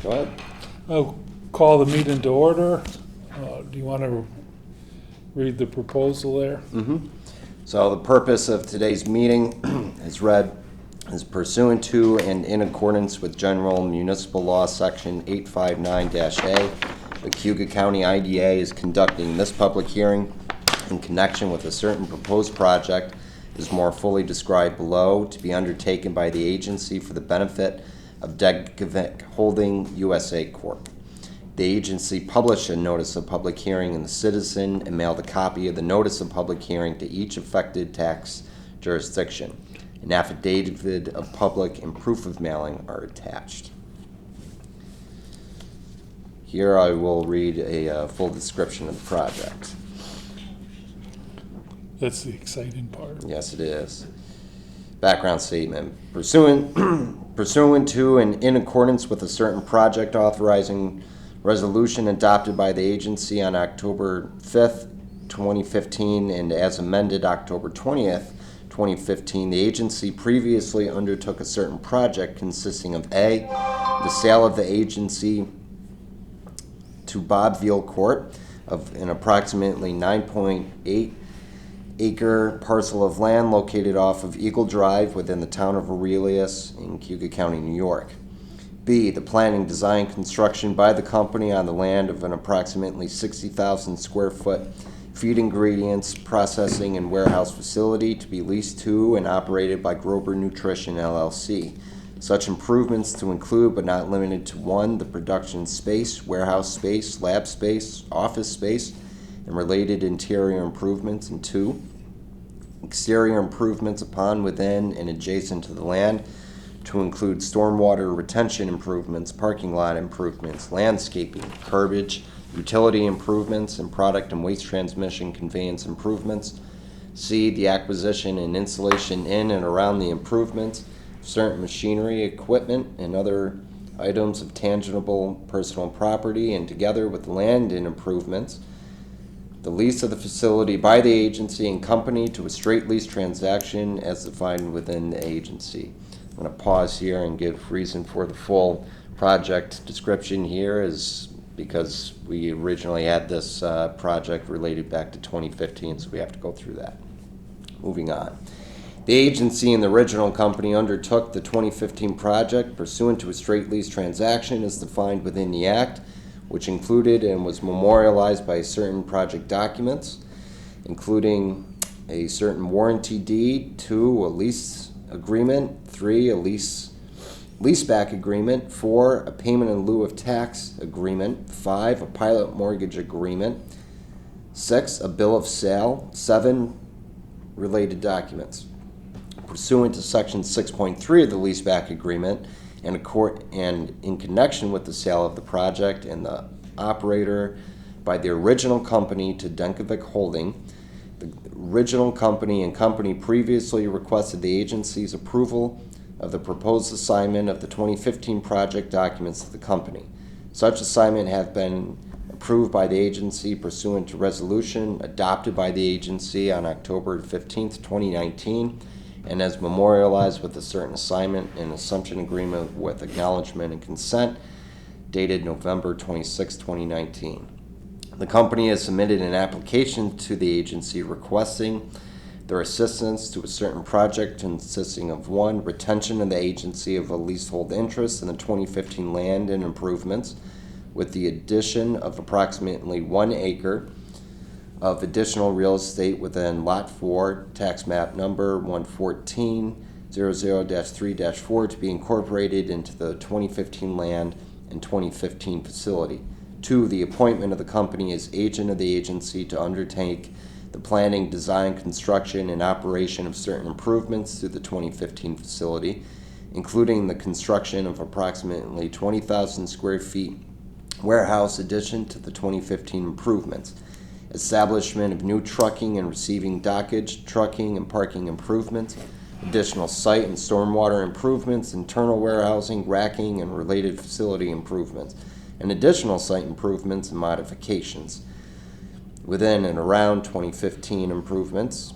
Go ahead. I'll call the meeting to order. Do you want to read the proposal there? So the purpose of today's meeting is read as pursuant to and in accordance with General Municipal Law Section 859-A. The Cayuga County IDA is conducting this public hearing in connection with a certain proposed project is more fully described below to be undertaken by the agency for the benefit of Denkavit Holding USA Corp. The agency published a notice of public hearing in the Citizen and mailed a copy of the notice of public hearing to each affected tax jurisdiction. An affidavit of public and proof of mailing are attached. Here I will read a full description of the project. That's the exciting part. Yes, it is. Background statement. Pursuant to and in accordance with a certain project authorizing resolution adopted by the agency on October 5th, 2015, and as amended October 20th, 2015, the agency previously undertook a certain project consisting of A, the sale of the agency to Bob Veal Corp. Of an approximately 9.8 acre parcel of land located off of Eagle Drive within the town of Aurelius in Cayuga County, New York. B, the planning, design, construction by the company on the land of an approximately 60,000 square foot feed ingredients processing and warehouse facility to be leased to and operated by Grover Nutrition LLC. Such improvements to include but not limited to 1, the production space, warehouse space, lab space, office space, and related interior improvements, and 2, exterior improvements upon, within, and adjacent to the land to include stormwater retention improvements, parking lot improvements, landscaping, curbage, utility improvements, and product and waste transmission conveyance improvements. C, the acquisition and installation in and around the improvements, certain machinery, equipment, and other items of tangible personal property, and together with land and improvements, the lease of the facility by the agency and company to a straight lease transaction as defined within the agency. I'm going to pause here and give reason for the full project description here is because we originally had this project related back to 2015, so we have to go through that. Moving on. The agency and the original company undertook the 2015 project pursuant to a straight lease transaction as defined within the Act, which included and was memorialized by certain project documents, including a certain warranty deed, 2, a lease agreement, 3, a leaseback agreement, 4, a payment in lieu of tax agreement, 5, a pilot mortgage agreement, 6, a bill of sale, 7, related documents. Pursuant to Section 6.3 of the leaseback agreement, and in connection with the sale of the project and the operator by the original company to Denkavit Holding, the original company and company previously requested the agency's approval of the proposed assignment of the 2015 project documents to the company. Such assignment have been approved by the agency pursuant to resolution adopted by the agency on October 15th, 2019, and as memorialized with a certain assignment and assumption agreement with acknowledgement and consent dated November 26, 2019. The company has submitted an application to the agency requesting their assistance to a certain project consisting of 1, retention of the agency of a leasehold interest in the 2015 land and improvements with the addition of approximately 1 acre of additional real estate within Lot 4, tax map number 11400-3-4 to be incorporated into the 2015 land and 2015 facility. 2, the appointment of the company as agent of the agency to undertake the planning, design, construction, and operation of certain improvements to the 2015 facility, including the construction of approximately 20,000 square feet warehouse addition to the 2015 improvements. Establishment of new trucking and receiving dockage, trucking and parking improvements, additional site and stormwater improvements, internal warehousing, racking, and related facility improvements, and additional site improvements and modifications within and around 2015 improvements.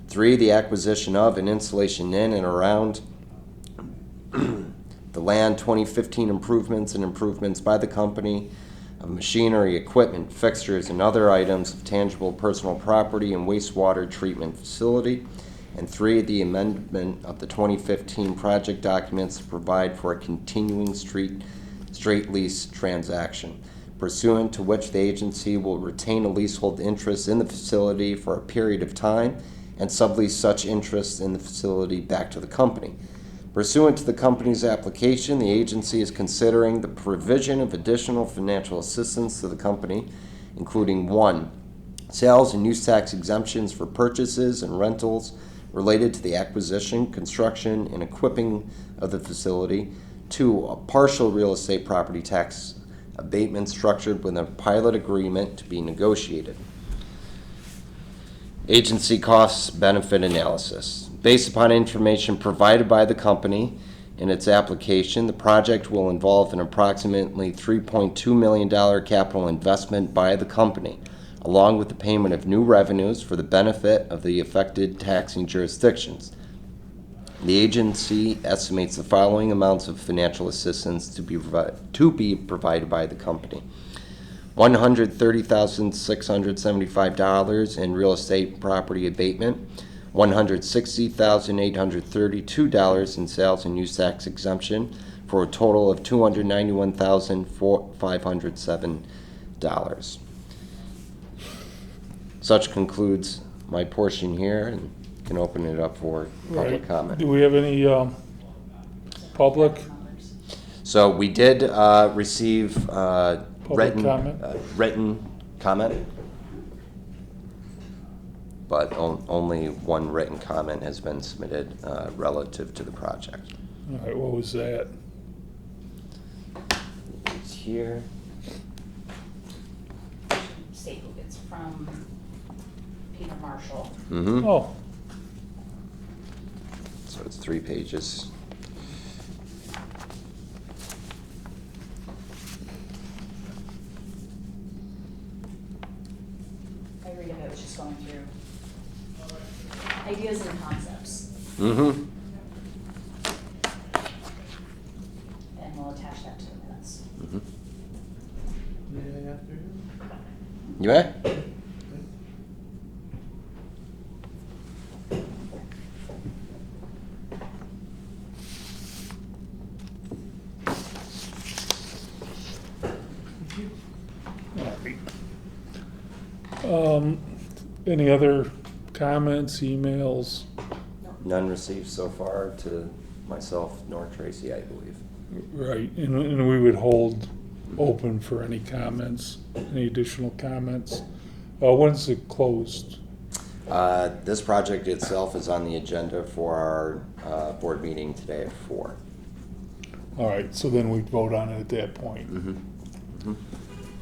3, the acquisition of and installation in and around the land, 2015 improvements and improvements by the company of machinery, equipment, fixtures, and other items of tangible personal property and wastewater treatment facility. And 3, the amendment of the 2015 project documents to provide for a continuing straight lease transaction, pursuant to which the agency will retain a leasehold interest in the facility for a period of time and sublease such interest in the facility back to the company. Pursuant to the company's application, the agency is considering the provision of additional financial assistance to the company, including 1, sales and use tax exemptions for purchases and rentals related to the acquisition, construction, and equipping of the facility. 2, a partial real estate property tax abatement structured with a pilot agreement to be negotiated. Agency costs benefit analysis. Based upon information provided by the company in its application, the project will involve an approximately $3.2 million capital investment by the company, along with the payment of new revenues for the benefit of the affected taxing jurisdictions. The agency estimates the following amounts of financial assistance to be provided by the company: $130,675 in real estate property abatement, $160,832 in sales and use tax exemption, for a total of $291,507. Such concludes my portion here, and can open it up for public Right. comment. Do we have any public? So we did receive written comment? written comment, but only one written comment has been submitted relative to the project. All right, what was that? It's here. State it's from Peter Marshall. Mm-hmm. Oh, So it's 3 pages. I read it, I was just going through ideas and concepts, Mm-hmm. and we'll attach that to the minutes. Mm-hmm. Anything after you? You may? all right. Any other comments, emails? None received so far to myself nor Tracy, I believe. Right, and we would hold open for any comments, any additional comments. When's it closed? This project itself is on the agenda for our board meeting today at 4. All right, so then we'd vote on it at that point. Mm-hmm. Mm-hmm.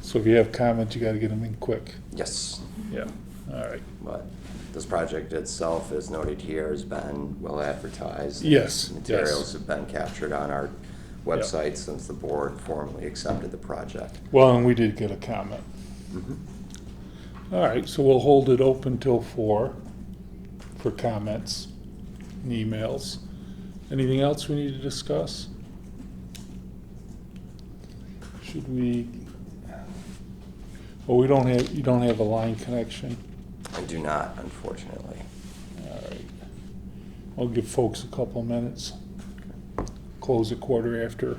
So if you have comments, you gotta get them in quick. Yes, Yeah, all right. but this project itself, as noted here, has been well advertised. Yes, Materials yes. have been captured on our website since the board formally accepted the project. Well, and we did get a comment. Mm-hmm. All right, so we'll hold it open till 4 for comments and emails. Anything else we need to discuss? Should we? Well, you don't have a line connection. I do not, unfortunately. All right. I'll give folks a couple minutes. Close a quarter after.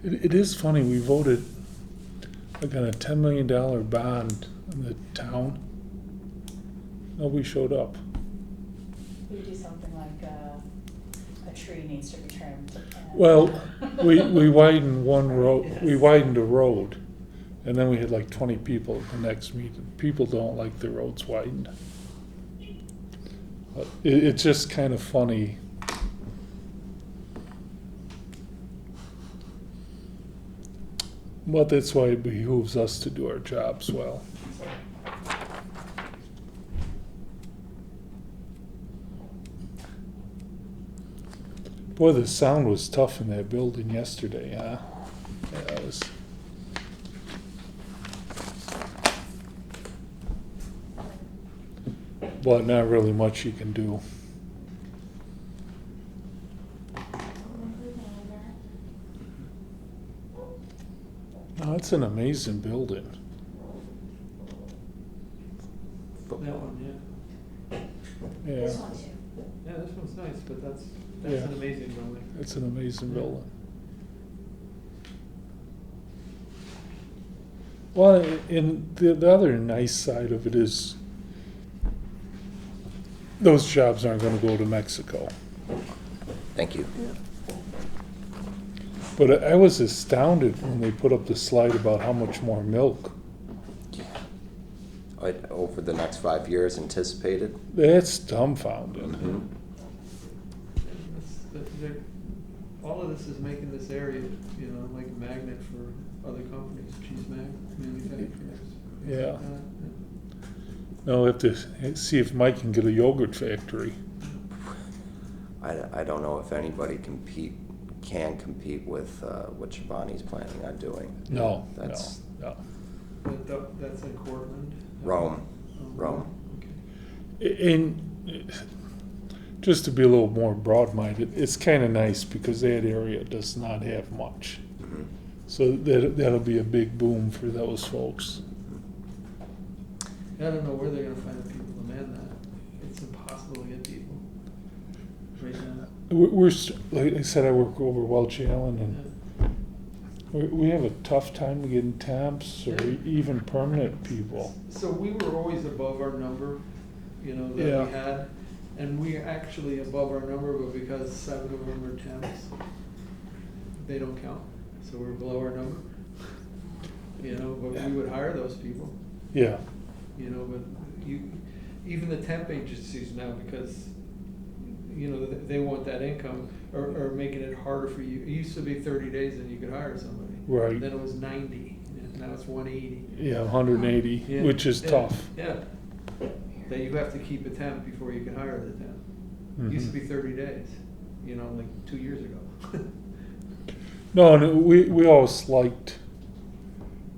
It is funny, we voted like on a $10 million bond in the town. Nobody showed up. We would do something like a tree needs to be trimmed. and- Well, we widened one road, we widened a road, and then we had like 20 people at the next meeting. People don't like the roads widened. But it's just kind of funny. But that's why it behooves us to do our jobs well. Boy, the sound was tough in that building yesterday, huh? Yeah, it was. but not really much you can do. No, it's an amazing building. That one, yeah. Yeah, This one too. Yeah, this one's nice, but that's Yeah. an amazing building. it's an amazing building. Well, and the other nice side of it is those jobs aren't gonna go to Mexico. Thank you. But I was astounded when they put up the slide about how much more milk. Over the next 5 years anticipated. That's dumbfounding. Mhm. All of this is making this area, you know, like a magnet for other companies, cheese manufacturers. Yeah. Now we have to see if Mike can get a yogurt factory. I don't know if anybody can compete with what Chobani's planning on doing. No, That's no. That's in Cortland? Rome. Oh, Rome. Okay. And just to be a little more broad-minded, it's kind of nice because that area does not have much. Mhm. So that'll be a big boom for those folks. I don't know where they're gonna find the people to man that. It's impossible to get people right now. Like I said, I work over Welch Allen, and we have a tough time getting temps or even permanent people. So we were always above our number, you know, that Yeah. we had. And we're actually above our number, but because 7 of them are temps, they don't count. So we're below our number. You know, but we would hire those people, Yeah, you know, but even the temp agencies now, because, you know, they want that income, are making it harder for you. It used to be 30 days and you could hire somebody. right. Then it was 90, and now it's 180. Yeah, 180, Yeah, which is yeah, tough. Yeah. That you have to keep a temp before you can hire the temp. Mhm. Used to be 30 days, you know, like 2 years ago. No, and we always liked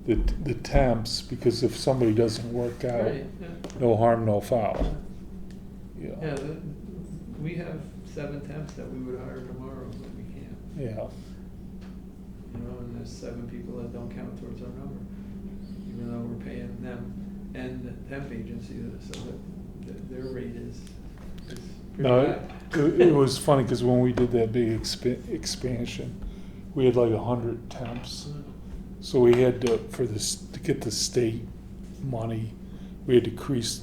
the temps because if somebody doesn't work out, Right, yeah. no harm, no foul. You know. Yeah, we have 7 temps that we would hire tomorrow, but we can't. Yeah, You know, and there's 7 people that don't count towards our number, even though we're paying them and the temp agency, so that their rate is pretty no, high. it was funny because when we did that big expansion, we had like 100 temps. So we had to, to get the state money, we had to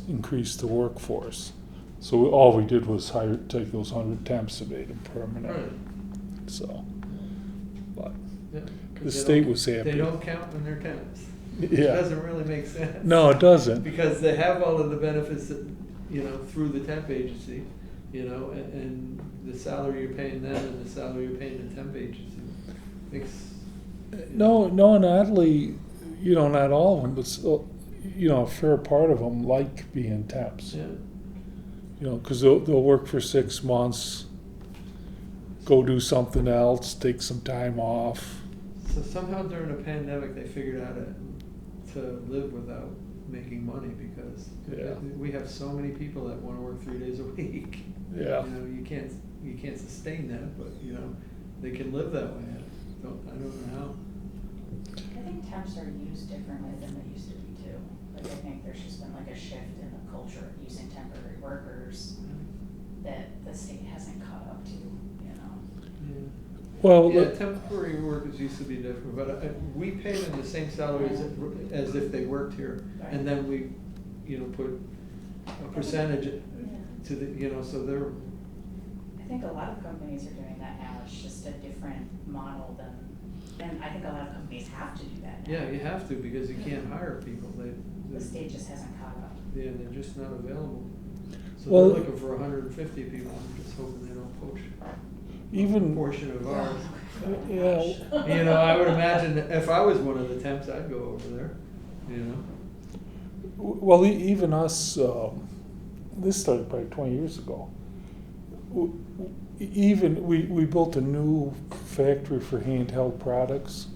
increase the workforce. So all we did was take those 100 temps and made them permanent. Right. So, but Yeah, 'cause the they state don't- was happy. They don't count when they're temps. It Yeah. doesn't really make sense. No, it doesn't. Because they have all of the benefits that, you know, through the temp agency, you know, and the salary you're paying them and the salary you're paying the temp agency makes. No, and oddly, you know, not all of them, but still, you know, a fair part of them like being temps. Yeah. You know, because they'll work for 6 months, go do something else, take some time off. So somehow during the pandemic, they figured out to live without making money because Yeah. we have so many people that want to work 3 days a week. Yeah. You know, you can't sustain that, but you know, they can live that way. I don't know how. I think temps are used differently than they used to be too. Like I think there's just been like a shift in the culture of using temporary workers that the state hasn't caught up to, you know. Yeah. Well, Yeah, temporary workers used to be different, but we pay them the same salary as if they worked here. And then we, you know, put a percentage to the, you know, so they're. I think a lot of companies are doing that now. It's just a different model than, and I think a lot of companies have to do that now. Yeah, you have to because you can't hire people. The state just hasn't caught up. Yeah, they're just not available. So Well- they're looking for 150 people. I'm just hoping they don't poach a even, portion of ours. yeah, You know, I would imagine if I was one of the temps, I'd go over there, you know. well, even us, this started probably 20 years ago. Even, we built a new factory for handheld products.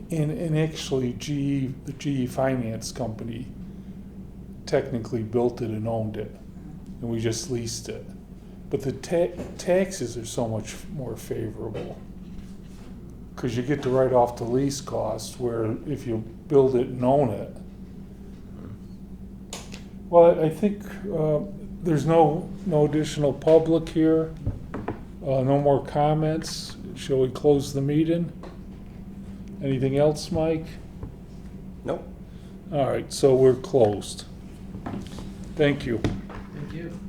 And actually GE, the GE finance company, technically built it and owned it, and we just leased it. But the taxes are so much more favorable, because you get to write off the lease costs, where if you build it and own it. Well, I think there's no additional public here, no more comments. Shall we close the meeting? Anything else, Mike? Nope. All right, so we're closed. Thank you. Thank you.